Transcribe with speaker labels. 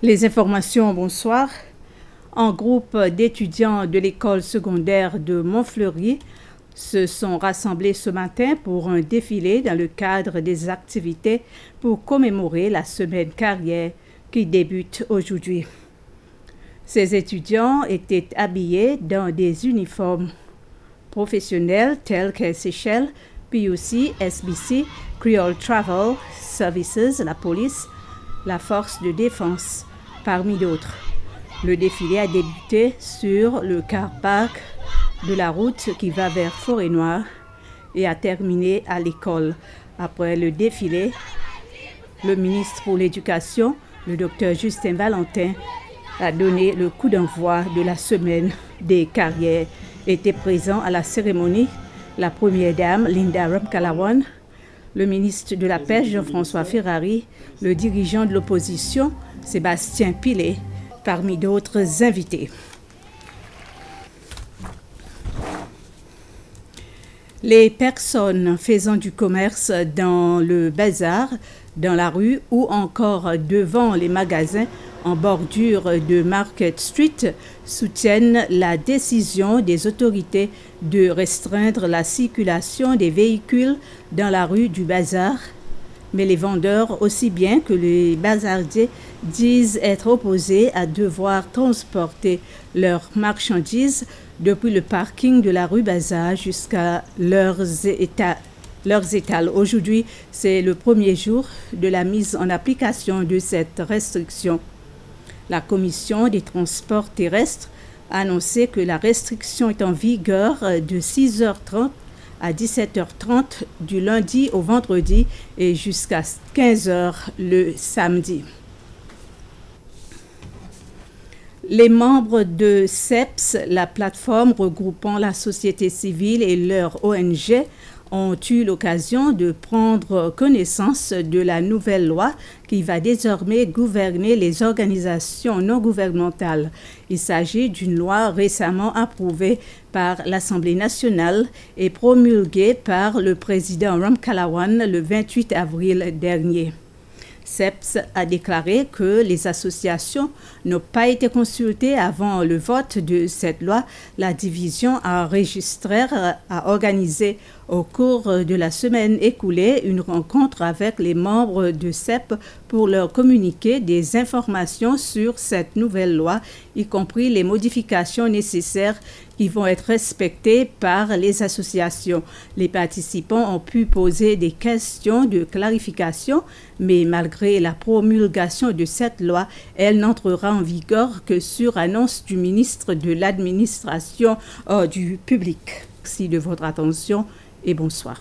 Speaker 1: Les informations, bonsoir. Un groupe d'étudiants de l'école secondaire de Montfleury se sont rassemblés ce matin pour un défilé dans le cadre des activités pour commémorer la semaine carrière qui débute aujourd'hui. Ces étudiants étaient habillés dans des uniformes professionnels tels que Seychelles, PUC, SBC, Creole Travel Services, la police, la force de défense, parmi d'autres. Le défilé a débuté sur le car-park de la route qui va vers Forêt-Noire et a terminé à l'école. Après le défilé, le ministre pour l'Éducation, le Dr Justin Valentin, a donné le coup d'envoi de la semaine des carrières. Était présent à la cérémonie la première dame Linda Ramkalawan, le ministre de la Pêche Jean-François Ferrari, le dirigeant de l'opposition Sébastien Pilet, parmi d'autres invités. Les personnes faisant du commerce dans le bazar, dans la rue ou encore devant les magasins en bordure de Market Street soutiennent la décision des autorités de restreindre la circulation des véhicules dans la rue du bazar. Mais les vendeurs, aussi bien que les bazardiers, disent être opposés à devoir transporter leurs marchandises depuis le parking de la rue Bazar jusqu'à leurs étals. Aujourd'hui, c'est le premier jour de la mise en application de cette restriction. La Commission des transports terrestres a annoncé que la restriction est en vigueur de 6h30 à 17h30 du lundi au vendredi et jusqu'à 15h le samedi. Les membres de CEPS, la plateforme regroupant la société civile et leurs ONG, ont eu l'occasion de prendre connaissance de la nouvelle loi qui va désormais gouverner les organisations non gouvernementales. Il s'agit d'une loi récemment approuvée par l'Assemblée nationale et promulguée par le président Ramkalawan le 28 avril dernier. CEPS a déclaré que les associations n'ont pas été consultées avant le vote de cette loi. La division a organisé au cours de la semaine écoulée une rencontre avec les membres de CEPS pour leur communiquer des informations sur cette nouvelle loi, y compris les modifications nécessaires qui vont être respectées par les associations. Les participants ont pu poser des questions de clarification, mais malgré la promulgation de cette loi, elle n'entrera en vigueur que sur annonce du ministre de l'Administration du public. Merci de votre attention et bonsoir.